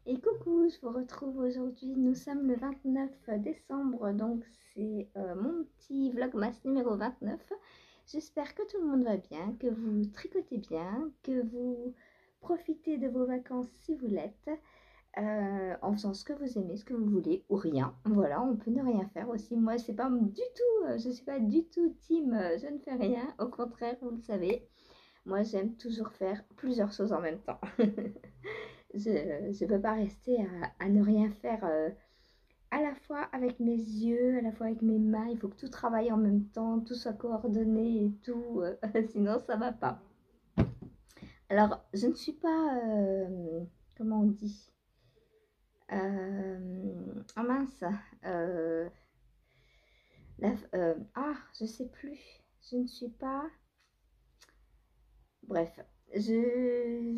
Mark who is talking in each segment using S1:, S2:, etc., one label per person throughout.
S1: Et coucou, je vous retrouve aujourd'hui. Nous sommes le 29 décembre, donc c'est mon petit vlogmas numéro 29. J'espère que tout le monde va bien, que vous tricotez bien, que vous profitez de vos vacances si vous l'êtes, en faisant ce que vous aimez, ce que vous voulez, ou rien. Voilà, on peut ne rien faire aussi. Moi, c'est pas du tout, je suis pas du tout team, je ne fais rien. Au contraire, vous le savez, moi j'aime toujours faire plusieurs choses en même temps. Je ne peux pas rester à ne rien faire à la fois avec mes yeux, à la fois avec mes mains. Il faut que tout travaille en même temps, tout soit coordonné et tout. Sinon, ça va pas. Alors, je ne suis pas, comment on dit, oh mince, je sais plus. Je ne suis pas, bref, je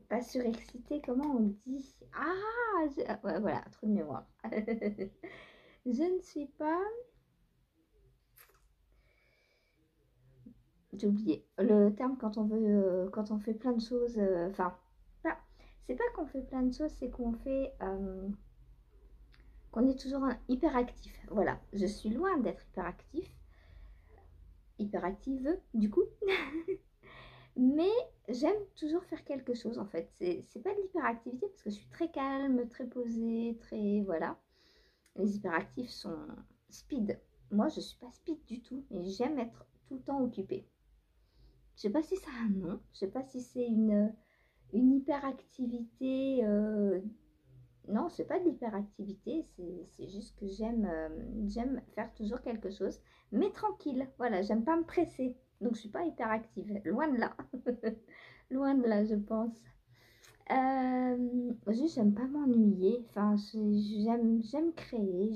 S1: pas surexcitée, comment on dit? Ouais, voilà, trop de mémoire. Je ne suis pas, j'ai oublié le terme quand on veut, quand on fait plein de choses, enfin, pas, c'est pas qu'on fait plein de choses, c'est qu'on fait, qu'on est toujours hyperactif. Voilà, je suis loin d'être hyperactive du coup, mais j'aime toujours faire quelque chose en fait. C'est pas de l'hyperactivité parce que je suis très calme, très posée, très, voilà. Les hyperactifs sont speed. Moi, je suis pas speed du tout, et j'aime être tout le temps occupée. Je sais pas si ça a un nom, je sais pas si c'est une hyperactivité. Non, c'est pas de l'hyperactivité, c'est juste que j'aime faire toujours quelque chose, mais tranquille. Voilà, j'aime pas me presser, donc je suis pas hyperactive. Loin de là, loin de là, je pense. Juste, j'aime pas m'ennuyer. Enfin, j'aime créer,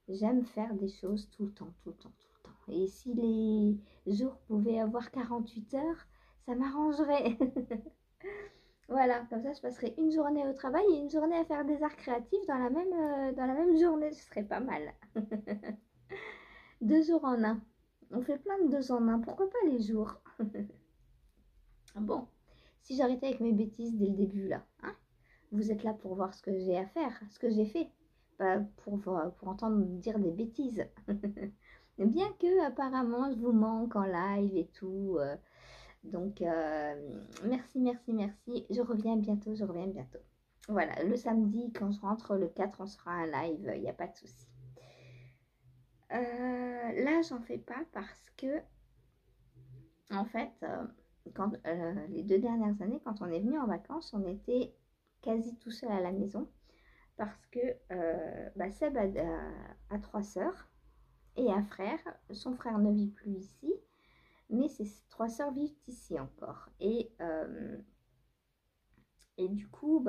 S1: j'aime faire des choses tout le temps, tout le temps, tout le temps. Et si les jours pouvaient avoir 48 heures, ça m'arrangerait. Voilà, comme ça je passerai une journée au travail et une journée à faire des arts créatifs dans la même journée. Ce serait pas mal. 2 jours en un. On fait plein de 2 en 1. Pourquoi pas les jours? Bon, si j'arrêtais avec mes bêtises dès le début là, hein, vous êtes là pour voir ce que j'ai à faire, ce que j'ai fait, pas pour entendre dire des bêtises. Bien que apparemment je vous manque en live et tout. Donc merci, merci, merci. Je reviens bientôt, je reviens bientôt. Voilà, le samedi quand je rentre, le 4, on sera un live, il n'y a pas de souci. Là, j'en fais pas parce que, en fait, quand, les 2 dernières années, quand on est venu en vacances, on était quasi tout seul à la maison parce que Seb a 3 sœurs et un frère. Son frère ne vit plus ici, mais ses 3 sœurs vivent ici encore. Et du coup,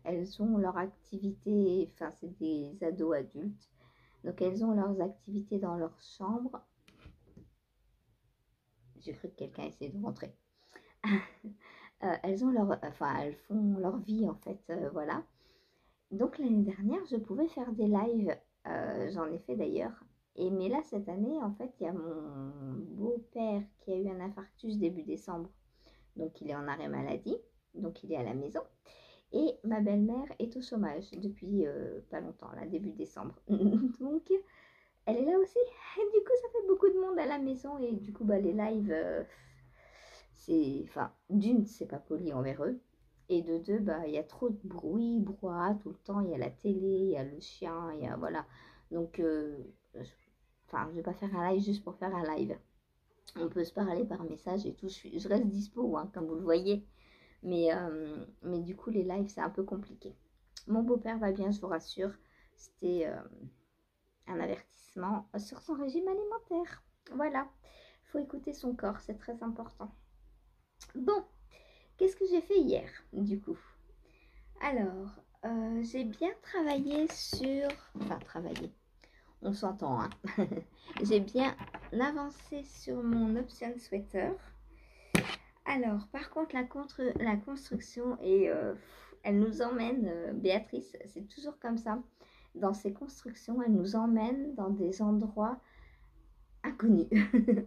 S1: elles ont leur activité, enfin, c'est des ados adultes, donc elles ont leurs activités dans leur chambre. J'ai cru que quelqu'un essayait de rentrer. Elles ont elles font leur vie en fait, voilà. Donc l'année dernière, je pouvais faire des lives, j'en ai fait d'ailleurs. Mais là, cette année, en fait, il y a mon beau-père qui a eu un infarctus début décembre. Donc il est en arrêt maladie, donc il est à la maison. Et ma belle-mère est au chômage depuis pas longtemps, là, début décembre. Donc elle est là aussi. Et du coup, ça fait beaucoup de monde à la maison. Et du coup, les lives, c'est. Enfin, d'une, c'est pas poli envers eux. Et de deux, il y a trop de bruit, brouhaha tout le temps. Il y a la télé, il y a le chien, il y a. Voilà. Donc, je vais pas faire un live juste pour faire un live. On peut se parler par message et tout. Je reste dispo, hein, comme vous le voyez. Mais du coup, les lives, c'est un peu compliqué. Mon beau-père va bien, je vous rassure. C'était un avertissement sur son régime alimentaire. Voilà, il faut écouter son corps, c'est très important. Bon, qu'est-ce que j'ai fait hier, du coup? Alors, j'ai bien travaillé sur... Enfin, travaillé, on s'entend, hein. J'ai bien avancé sur mon option sweater. Alors, par contre, la construction, elle nous emmène, Béatrice, c'est toujours comme ça. Dans ces constructions, elle nous emmène dans des endroits inconnus.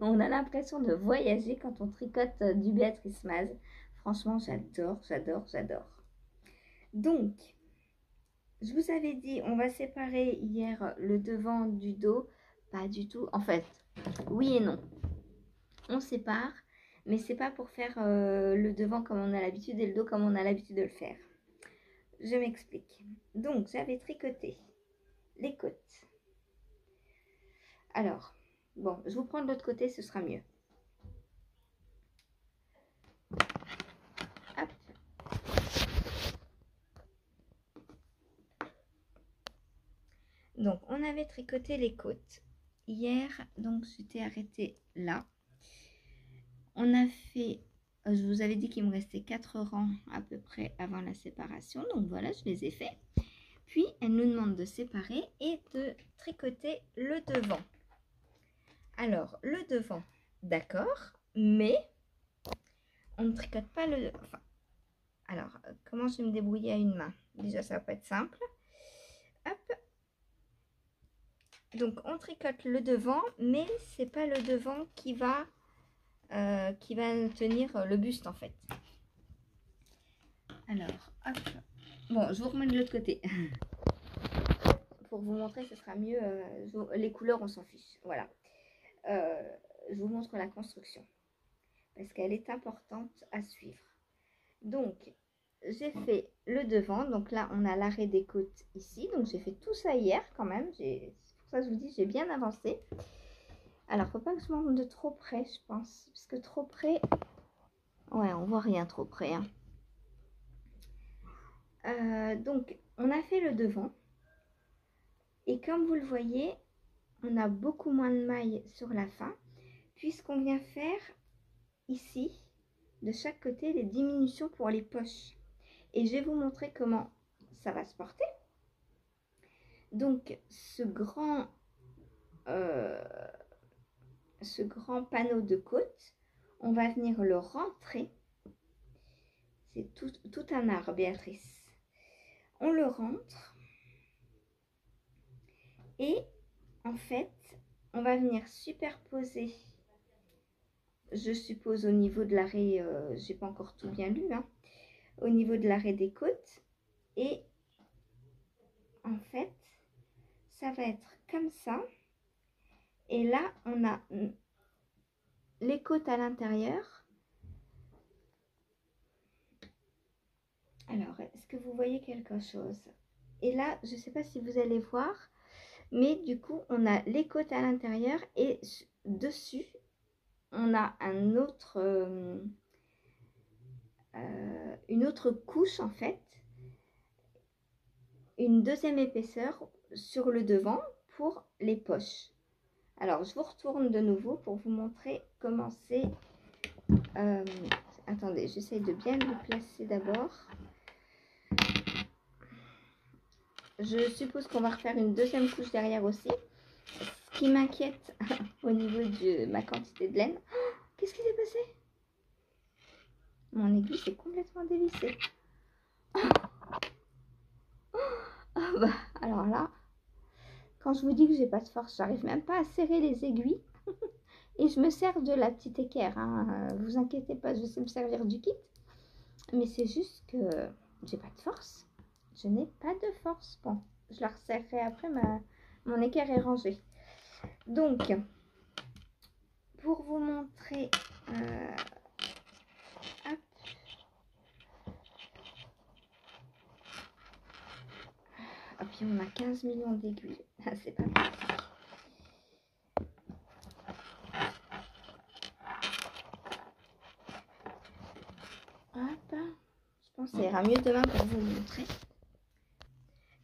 S1: On a l'impression de voyager quand on tricote du Béatrice Maz. Franchement, j'adore, j'adore, j'adore. Donc, je vous avais dit, on va séparer hier le devant du dos. Pas du tout. En fait, oui et non. On sépare, mais c'est pas pour faire le devant comme on a l'habitude et le dos comme on a l'habitude de le faire. Je m'explique. Donc, j'avais tricoté les côtes. Alors, bon, je vous prends de l'autre côté, ce sera mieux. Hop. Donc, on avait tricoté les côtes hier, donc j'étais arrêtée là. On a fait, je vous avais dit qu'il me restait 4 rangs à peu près avant la séparation, donc voilà, je les ai faits. Puis, elle nous demande de séparer et de tricoter le devant. Alors, le devant, d'accord, mais on ne tricote pas le... Enfin, alors, comment je vais me débrouiller à une main? Déjà, ça va pas être simple. Hop. Donc, on tricote le devant, mais c'est pas le devant qui va tenir le buste, en fait. Alors, hop. Bon, je vous remets de l'autre côté. Pour vous montrer, ce sera mieux. Les couleurs, on s'en fiche. Voilà. Je vous montre la construction. Parce qu'elle est importante à suivre. Donc, j'ai fait le devant. Donc là, on a l'arrêt des côtes ici. Donc, j'ai fait tout ça hier quand même. C'est pour ça que je vous dis, j'ai bien avancé. Alors, faut pas que je monte de trop près, je pense. Parce que trop près... Ouais, on voit rien trop près. Hein. Donc, on a fait le devant. Et comme vous le voyez, on a beaucoup moins de mailles sur la fin. Puisqu'on vient faire ici, de chaque côté, les diminutions pour les poches. Et je vais vous montrer comment ça va se porter. Donc, ce grand panneau de côte, on va venir le rentrer. C'est tout un art, Béatrice. On le rentre. Et en fait, on va venir superposer, je suppose au niveau de l'arrêt, j'ai pas encore tout bien lu, hein, au niveau de l'arrêt des côtes. Et en fait, ça va être comme ça. Et là, on a les côtes à l'intérieur. Alors, est-ce que vous voyez quelque chose? Et là, je ne sais pas si vous allez voir, mais du coup, on a les côtes à l'intérieur et dessus, on a un autre, une autre couche en fait, une deuxième épaisseur sur le devant pour les poches. Alors, je vous retourne de nouveau pour vous montrer comment c'est. Attendez, j'essaie de bien le placer d'abord. Je suppose qu'on va refaire une deuxième couche derrière aussi. Ce qui m'inquiète au niveau de ma quantité de laine. Oh, qu'est-ce qui s'est passé? Mon aiguille s'est complètement dévissée. Ah bah, alors là, quand je vous dis que j'ai pas de force, j'arrive même pas à serrer les aiguilles. Et je me sers de la petite équerre. Hein. Vous inquiétez pas, je sais me servir du kit. Mais c'est juste que j'ai pas de force. Je n'ai pas de force. Bon, je la resserrerai après, mon équerre est rangée. Donc, pour vous montrer... hop. Ah, puis on a 15 millions d'aiguilles. Ah, c'est pas pratique. Hop. Je pense que ça ira mieux demain pour vous montrer.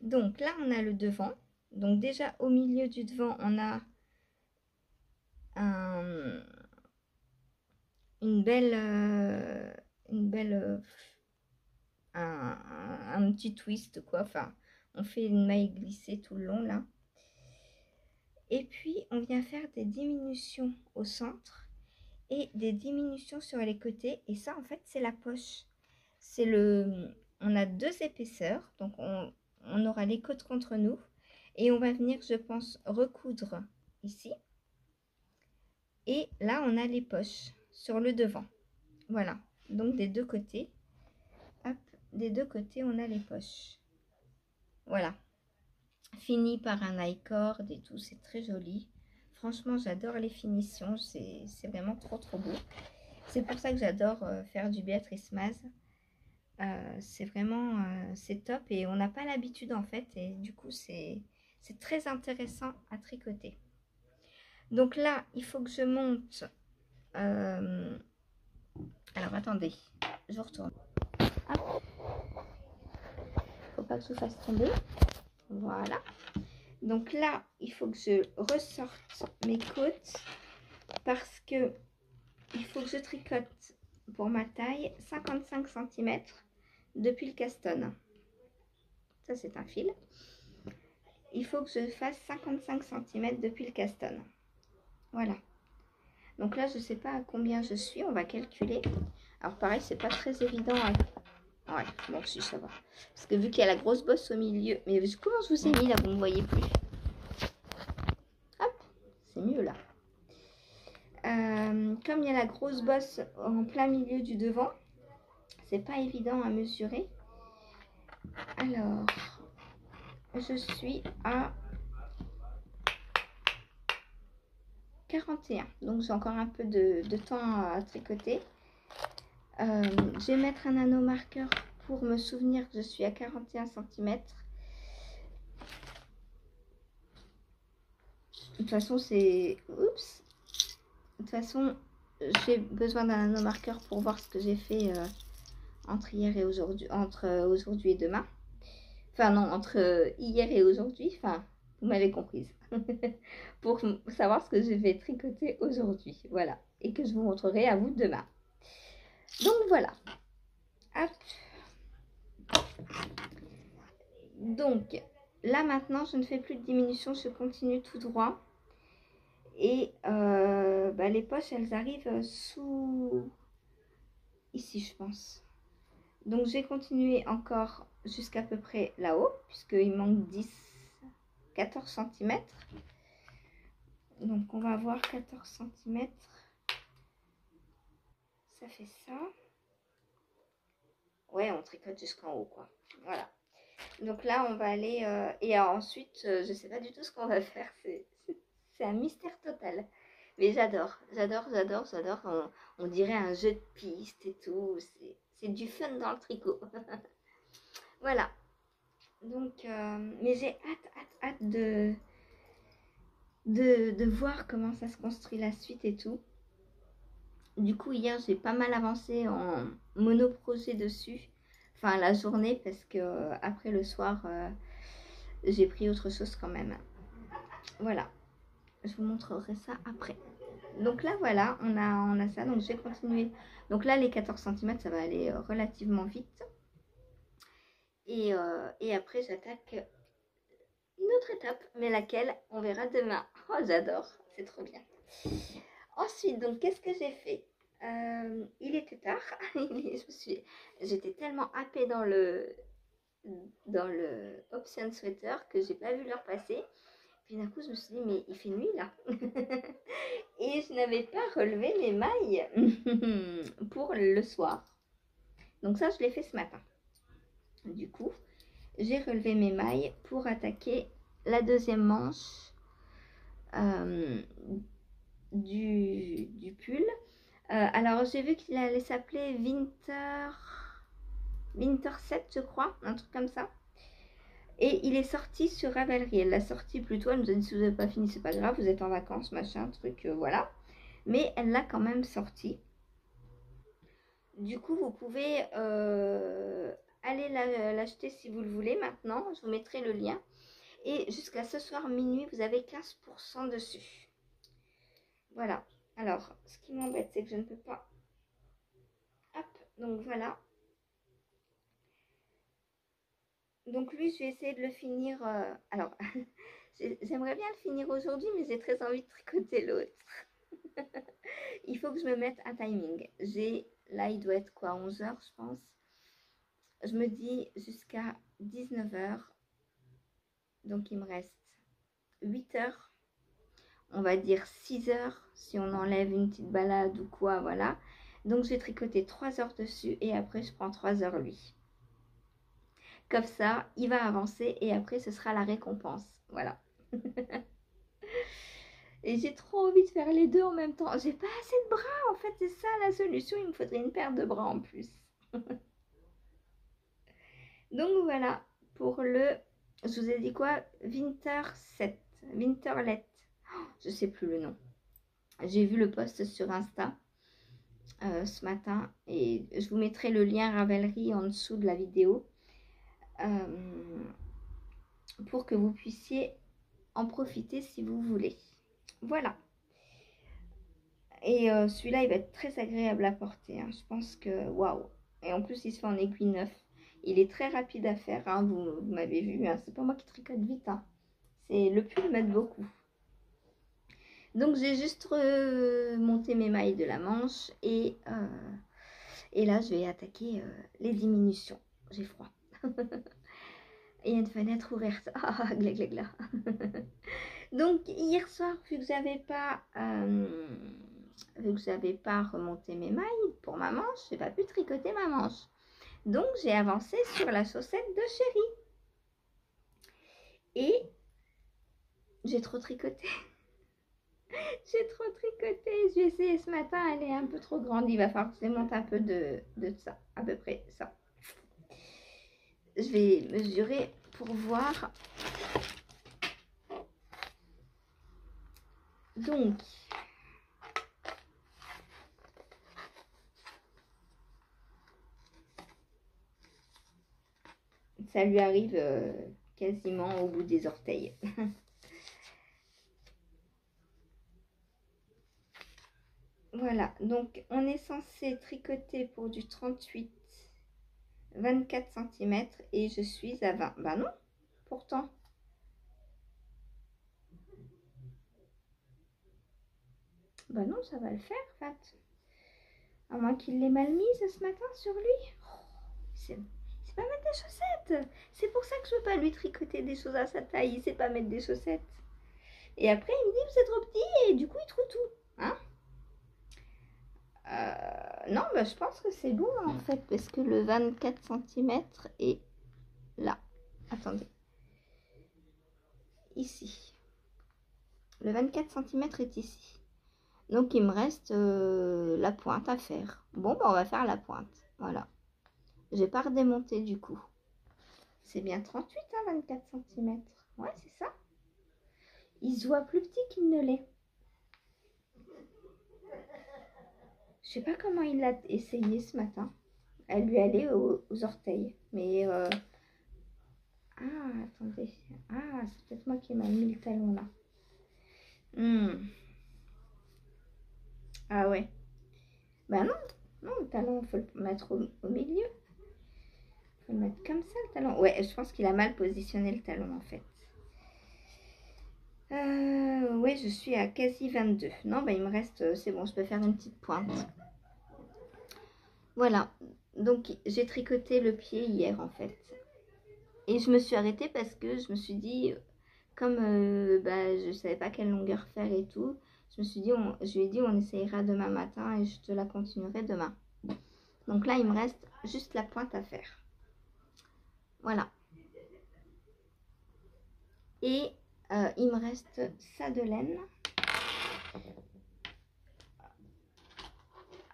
S1: Donc là, on a le devant. Donc déjà, au milieu du devant, on a un petit twist, quoi. Enfin, on fait une maille glissée tout le long, là. Et puis, on vient faire des diminutions au centre et des diminutions sur les côtés. Et ça, en fait, c'est la poche. On a deux épaisseurs. Donc, on aura les côtes contre nous. Et on va venir, je pense, recoudre ici. Et là, on a les poches sur le devant. Voilà. Donc des deux côtés, hop, des deux côtés on a les poches. Voilà, fini par un I-cord et tout, c'est très joli. Franchement, j'adore les finitions, c'est vraiment trop beau. C'est pour ça que j'adore faire du Béatrice Maz. C'est vraiment, c'est top et on n'a pas l'habitude en fait. Et du coup, c'est très intéressant à tricoter. Donc là, il faut que je monte. Alors, attendez, je retourne. Hop. Faut pas que je fasse tomber. Voilà. Donc là, il faut que je ressorte mes côtes parce que il faut que je tricote pour ma taille 55 cm depuis le caston. Ça, c'est un fil. Il faut que je fasse 55 cm depuis le caston. Voilà. Donc là, je ne sais pas à combien je suis. On va calculer. Alors pareil, c'est pas très évident. Ouais, bon, si, ça va. Parce que vu qu'il y a la grosse bosse au milieu. Mais comment je vous ai mis là? Vous ne me voyez plus. Hop, c'est mieux là. Comme il y a la grosse bosse en plein milieu du devant, c'est pas évident à mesurer. Alors, je suis à 41. Donc j'ai encore un peu de temps à tricoter. Je vais mettre un anneau marqueur pour me souvenir que je suis à 41 cm. De toute façon, c'est... Oups. De toute façon, j'ai besoin d'un anneau marqueur pour voir ce que j'ai fait entre hier et aujourd'hui. Entre aujourd'hui et demain. Enfin non, entre hier et aujourd'hui. Enfin, vous m'avez comprise. Pour savoir ce que je vais tricoter aujourd'hui. Voilà. Et que je vous montrerai à vous demain. Donc voilà. Hop. Donc là maintenant, je ne fais plus de diminution. Je continue tout droit. Et les poches, elles arrivent sous... Ici, je pense. Donc, j'ai continué encore jusqu'à peu près là-haut, puisqu'il manque 14 cm. Donc, on va voir 14 cm. Ça fait ça. Ouais, on tricote jusqu'en haut, quoi. Voilà. Donc là, on va aller... et ensuite, je sais pas du tout ce qu'on va faire. C'est un mystère total. Mais j'adore. On dirait un jeu de piste et tout. C'est du fun dans le tricot. Voilà. Donc, mais j'ai hâte de voir comment ça se construit la suite et tout. Du coup, hier, j'ai pas mal avancé en monoprojet dessus. Enfin, la journée, parce que après le soir, j'ai pris autre chose quand même. Voilà. Je vous montrerai ça après. Donc là, voilà, on a ça. Donc, j'ai continué. Donc là, les 14 cm, ça va aller relativement vite. Et après, j'attaque une autre étape, mais laquelle, on verra demain. Oh, j'adore, c'est trop bien. Ensuite, donc, qu'est-ce que j'ai fait? Il était tard. J'étais tellement happée dans le option sweater que j'ai pas vu l'heure passer. Puis d'un coup, je me suis dit, mais il fait nuit là. Et je n'avais pas relevé mes mailles pour le soir. Donc ça, je l'ai fait ce matin. Du coup, j'ai relevé mes mailles pour attaquer la deuxième manche du pull. Alors, j'ai vu qu'il allait s'appeler Winter 7, je crois, un truc comme ça. Et il est sorti sur Ravelry. Elle l'a sorti plus tôt. Elle nous a dit, si vous n'avez pas fini, c'est pas grave, vous êtes en vacances, machin, truc, voilà. Mais elle l'a quand même sorti. Du coup, vous pouvez aller l'acheter si vous le voulez maintenant. Je vous mettrai le lien. Et jusqu'à ce soir minuit, vous avez 15% dessus. Voilà. Alors, ce qui m'embête, c'est que je ne peux pas... Hop, donc voilà. Donc lui, je vais essayer de le finir... Alors, j'aimerais bien le finir aujourd'hui, mais j'ai très envie de tricoter l'autre. Il faut que je me mette un timing. Là, il doit être quoi, 11h, je pense. Je me dis jusqu'à 19h. Donc, il me reste 8h. On va dire 6h si on enlève une petite balade ou quoi, voilà. Donc je vais tricoter 3 heures dessus et après je prends 3 heures lui. Comme ça, il va avancer et après ce sera la récompense. Voilà. Et j'ai trop envie de faire les deux en même temps. J'ai pas assez de bras en fait, c'est ça la solution. Il me faudrait une paire de bras en plus. Donc voilà pour le, je vous ai dit quoi, Winter 7, Winterlet. Je sais plus le nom. J'ai vu le post sur Insta ce matin et je vous mettrai le lien Ravelry en dessous de la vidéo pour que vous puissiez en profiter si vous voulez. Voilà. Et celui-là, il va être très agréable à porter. Hein. Je pense que, waouh. Et en plus, il se fait en aiguille neuf. Il est très rapide à faire. Hein. Vous m'avez vu. Hein. C'est pas moi qui tricote vite. Hein. C'est le pull m'aide beaucoup. Donc, j'ai juste remonté mes mailles de la manche. Et là, je vais attaquer les diminutions. J'ai froid. Et il y a une fenêtre ouverte. Ah, gla gla gla. Donc, hier soir, vu que j'avais pas remonté mes mailles pour ma manche, j'ai pas pu tricoter ma manche. Donc j'ai avancé sur la chaussette de Chérie. Et j'ai trop tricoté. J'ai trop tricoté. J'ai essayé ce matin, elle est un peu trop grande. Il va falloir que je démonte un peu de ça, à peu près ça. Je vais mesurer pour voir. Donc, ça lui arrive quasiment au bout des orteils. Voilà, donc on est censé tricoter pour du 38, 24 cm et je suis à 20. Bah non, pourtant. Bah non, ça va le faire, en fait. À moins qu'il l'ait mal mise ce matin sur lui. Oh, c'est pas mettre des chaussettes. C'est pour ça que je veux pas lui tricoter des choses à sa taille. C'est pas mettre des chaussettes. Et après, il me dit, c'est trop petit et du coup, il trouve tout. Hein? Non, bah, je pense que c'est bon en fait, parce que le 24 cm est là. Attendez. Ici. Le 24 cm est ici. Donc, il me reste la pointe à faire. Bon, bah, on va faire la pointe. Voilà. Je vais pas redémonter du coup. C'est bien 38, hein, 24 cm. Ouais, c'est ça. Il se voit plus petit qu'il ne l'est. Je sais pas comment il l'a essayé ce matin. Elle lui allait aux orteils. Mais... Ah, attendez. Ah, c'est peut-être moi qui ai mal mis le talon là. Ah ouais. Bah non. Non, le talon, il faut le mettre au milieu. Il faut le mettre comme ça, le talon. Ouais, je pense qu'il a mal positionné le talon en fait. Ouais, je suis à quasi 22. Non, bah il me reste... c'est bon, je peux faire une petite pointe. Voilà. Donc, j'ai tricoté le pied hier en fait. Et je me suis arrêtée parce que je me suis dit... Comme bah, je ne savais pas quelle longueur faire et tout, je me suis dit, je lui ai dit, on essayera demain matin et je te la continuerai demain. Donc là, il me reste juste la pointe à faire. Voilà. Et il me reste ça de laine.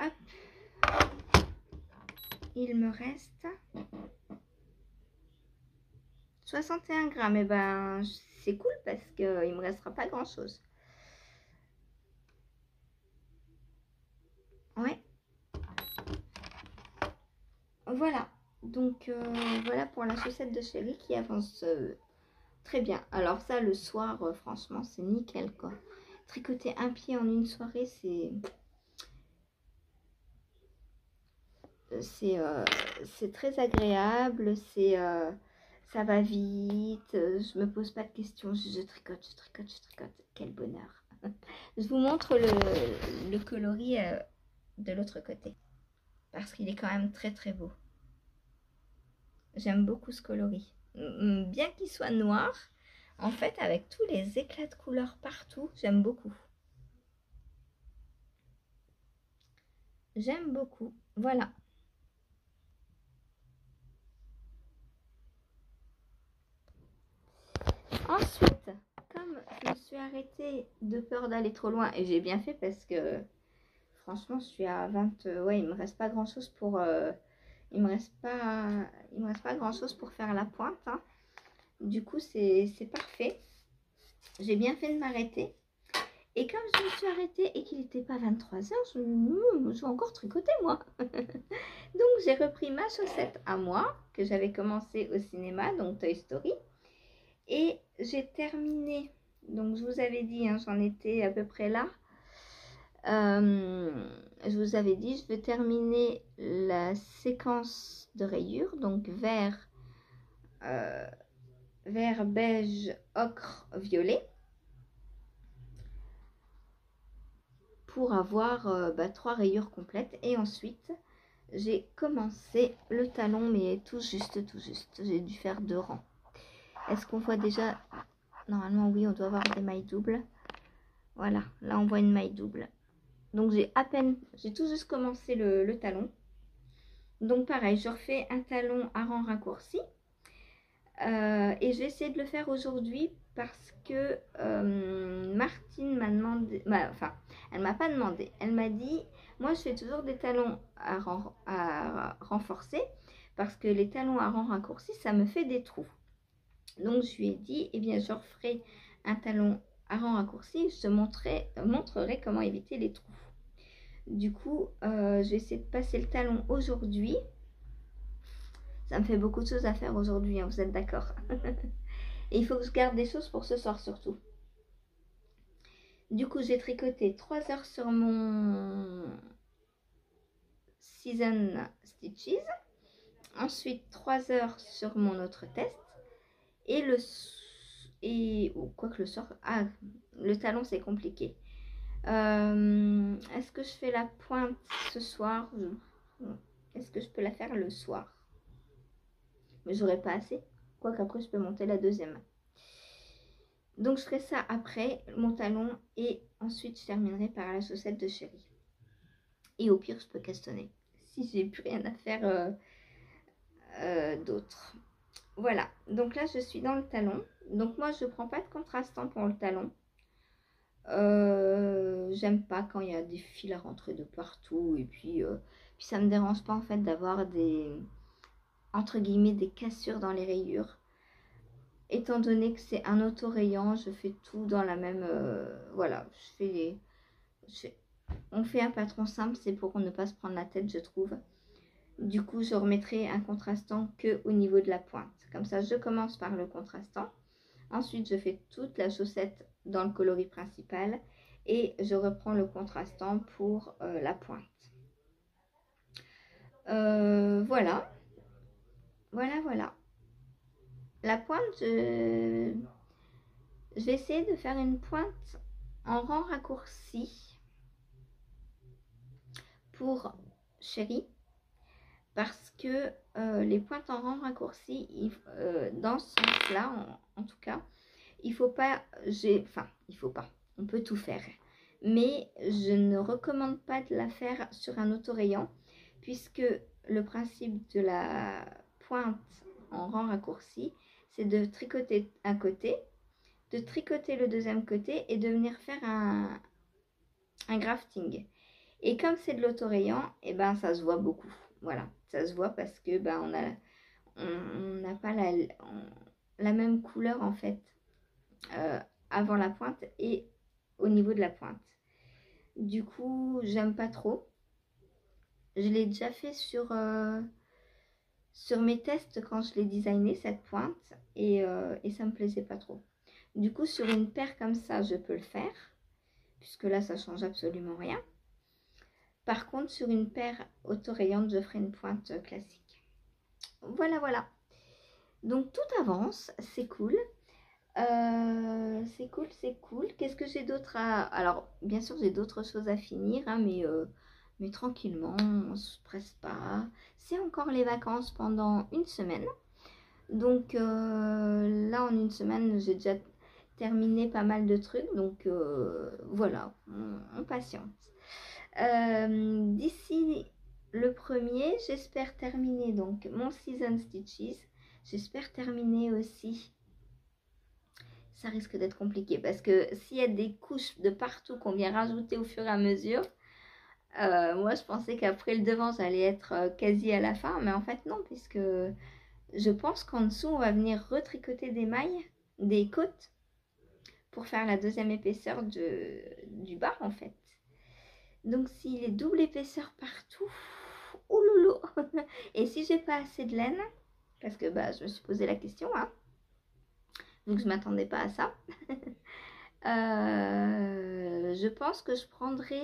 S1: Hop. Il me reste 61 grammes. Et ben, c'est cool parce qu'il ne me restera pas grand chose. Ouais. Voilà. Donc, voilà pour la chaussette de Chérie qui avance très bien. Alors ça, le soir, franchement, c'est nickel, quoi. Tricoter un pied en une soirée, c'est très agréable. Ça va vite. Je me pose pas de questions. Je tricote, je tricote, je tricote. Quel bonheur. Je vous montre le coloris de l'autre côté. Parce qu'il est quand même très très beau. J'aime beaucoup ce coloris. Bien qu'il soit noir, en fait, avec tous les éclats de couleurs partout, j'aime beaucoup. J'aime beaucoup. Voilà. Ensuite, comme je me suis arrêtée de peur d'aller trop loin, et j'ai bien fait parce que franchement, je suis à 20. Ouais, il me reste pas grand chose pour. Il me reste pas grand chose pour faire la pointe, hein. Du coup, c'est parfait. J'ai bien fait de m'arrêter. Et comme je me suis arrêtée et qu'il n'était pas 23 heures, je vais encore tricoter moi. Donc j'ai repris ma chaussette à moi, que j'avais commencé au cinéma, donc Toy Story. Et j'ai terminé, donc je vous avais dit, hein, j'en étais à peu près là. Je vous avais dit, je vais terminer la séquence de rayures, donc vert, beige, ocre, violet, pour avoir 3 rayures complètes. Et ensuite, j'ai commencé le talon, mais tout juste. J'ai dû faire 2 rangs. Est-ce qu'on voit déjà? Normalement, oui, on doit avoir des mailles doubles. Voilà, là, on voit une maille double. Donc, j'ai tout juste commencé le talon. Donc, pareil, je refais un talon à rang raccourci. Et je vais essayer de le faire aujourd'hui parce que Martine m'a demandé, enfin, elle m'a pas demandé, elle m'a dit, moi je fais toujours des talons à renforcer parce que les talons à rang raccourci, ça me fait des trous. Donc je lui ai dit, eh bien je referai un talon à rang raccourci, je te montrerai comment éviter les trous. Du coup, je vais essayer de passer le talon aujourd'hui. Ça me fait beaucoup de choses à faire aujourd'hui, hein, vous êtes d'accord? Et il faut que je garde des choses pour ce soir surtout. Du coup, j'ai tricoté 3 heures sur mon Season Stitches. Ensuite, 3 heures sur mon autre test. Quoique le soir... Ah, le talon, c'est compliqué. Est-ce que je fais la pointe ce soir? Est-ce que je peux la faire le soir? Mais j'aurai pas assez. Quoique après, je peux monter la deuxième. Donc je ferai ça après mon talon et ensuite je terminerai par la chaussette de Chérie. Et au pire je peux castanner si j'ai plus rien à faire d'autre. Voilà, donc là je suis dans le talon. Donc moi je prends pas de contrastant pour le talon. J'aime pas quand il y a des fils à rentrer de partout et puis ça me dérange pas en fait d'avoir des, entre guillemets, des cassures dans les rayures. Étant donné que c'est un auto-rayant, je fais tout dans la même... voilà, on fait un patron simple, c'est pour ne pas se prendre la tête, je trouve. Du coup, je remettrai un contrastant que au niveau de la pointe. Comme ça, je commence par le contrastant. Ensuite, je fais toute la chaussette dans le coloris principal. Et je reprends le contrastant pour la pointe. Voilà. Voilà. La pointe, je vais essayer de faire une pointe en rang raccourci pour Chérie. Parce que les pointes en rang raccourci, dans ce sens-là, en tout cas, il faut pas, on peut tout faire. Mais je ne recommande pas de la faire sur un autorayant, puisque le principe de la pointe en rang raccourci, c'est de tricoter un côté, de tricoter le deuxième côté et de venir faire un grafting. Et comme c'est de l'autorayant, et ben ça se voit beaucoup. Voilà, ça se voit parce que on n'a pas la même couleur en fait avant la pointe et au niveau de la pointe. Du coup, j'aime pas trop. Je l'ai déjà fait sur mes tests quand je l'ai designé cette pointe et ça me plaisait pas trop. Du coup, sur une paire comme ça, je peux le faire puisque là, ça change absolument rien. Par contre, sur une paire autorayante, je ferai une pointe classique. Voilà. Donc, tout avance, c'est cool. C'est cool. Qu'est-ce que j'ai d'autre à... Alors, bien sûr, j'ai d'autres choses à finir, hein, mais tranquillement, on se presse pas. C'est encore les vacances pendant une semaine. Donc, là, en une semaine, j'ai déjà terminé pas mal de trucs. Donc, voilà, on patiente. D'ici le premier, j'espère terminer donc mon Season Stitches. J'espère terminer aussi. Ça risque d'être compliqué parce que s'il y a des couches de partout qu'on vient rajouter au fur et à mesure, moi je pensais qu'après le devant j'allais être quasi à la fin, mais en fait non, puisque je pense qu'en dessous on va venir retricoter des mailles, des côtes, pour faire la deuxième épaisseur du bas en fait. Donc s'il est double épaisseur partout, oh loulou. Et si j'ai pas assez de laine, parce que bah, je me suis posé la question, hein, donc je m'attendais pas à ça, je pense que je prendrai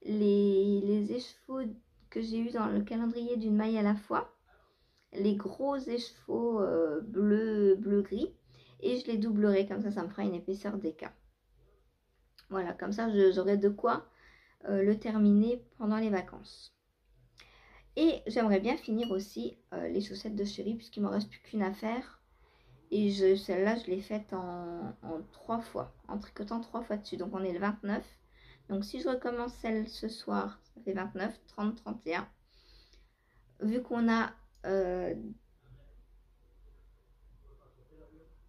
S1: les écheveaux que j'ai eu dans le calendrier d'une maille à la fois, les gros écheveaux bleu-gris, et je les doublerai, comme ça me fera une épaisseur d'écart. Voilà, comme ça j'aurai de quoi le terminer pendant les vacances. Et j'aimerais bien finir aussi les chaussettes de chérie, puisqu'il ne me reste plus qu'une à faire. Et celle-là, je l'ai faite en 3 fois, en tricotant 3 fois dessus. Donc on est le 29. Donc si je recommence celle ce soir, ça fait 29, 30, 31. Vu qu'on a...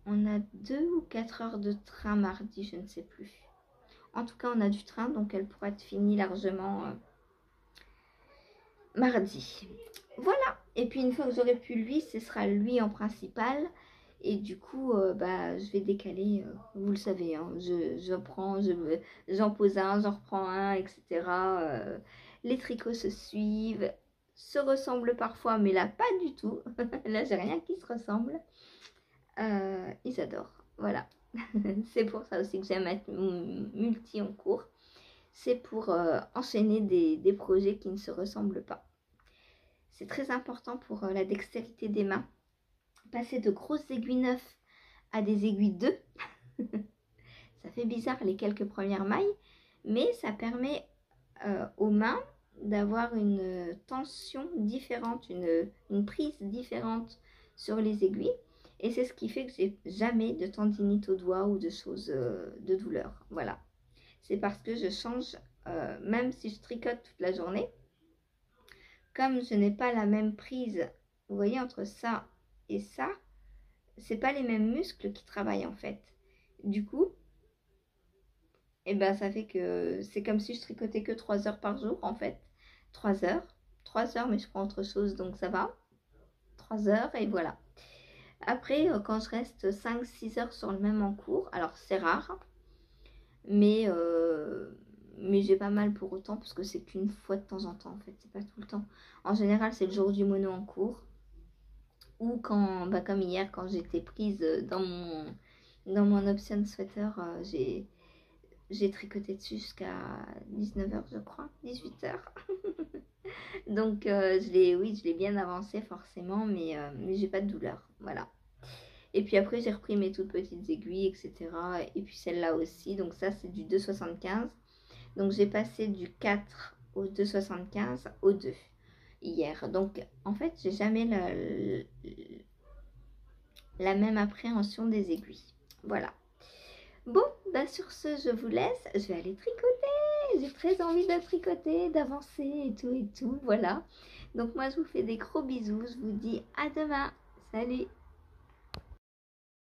S1: on a 2 ou 4 heures de train mardi, je ne sais plus. En tout cas, on a du train, donc elle pourra être finie largement mardi. Voilà. Et puis une fois que j'aurai pu lui, ce sera lui en principal. Et du coup, je vais décaler, vous le savez, hein, j'en pose un, j'en reprends un, etc. Les tricots se suivent, se ressemblent parfois, mais là, pas du tout. Là, j'ai rien qui se ressemble. Ils adorent, voilà. C'est pour ça aussi que j'aime être multi en cours. C'est pour enchaîner des projets qui ne se ressemblent pas. C'est très important pour la dextérité des mains. Passer de grosses aiguilles 9 à des aiguilles 2, ça fait bizarre les quelques premières mailles, mais ça permet aux mains d'avoir une tension différente, une prise différente sur les aiguilles. Et c'est ce qui fait que j'ai jamais de tendinite au doigt ou de choses de douleur. Voilà. C'est parce que je change, même si je tricote toute la journée, comme je n'ai pas la même prise, vous voyez, entre ça et ça, c'est pas les mêmes muscles qui travaillent en fait. Du coup, ça fait que c'est comme si je tricotais que 3 heures par jour en fait. 3 heures, mais je prends autre chose donc ça va. 3 heures et voilà. Après, quand je reste 5-6 heures sur le même en cours, alors c'est rare, mais j'ai pas mal pour autant parce que c'est qu'une fois de temps en temps en fait, c'est pas tout le temps. En général, c'est le jour du mono en cours ou quand, comme hier, quand j'étais prise dans mon option sweater, j'ai tricoté dessus jusqu'à 19h je crois, 18h. Donc je l'ai bien avancé forcément, mais j'ai pas de douleur, voilà. Et puis après j'ai repris mes toutes petites aiguilles, etc. Et puis celle-là aussi, donc ça c'est du 2,75. Donc j'ai passé du 4 au 2,75 au 2 hier. Donc en fait j'ai jamais la même appréhension des aiguilles. Voilà. Bon, sur ce, je vous laisse. Je vais aller tricoter. J'ai très envie de tricoter, d'avancer et tout, voilà. Donc moi, je vous fais des gros bisous. Je vous dis à demain. Salut!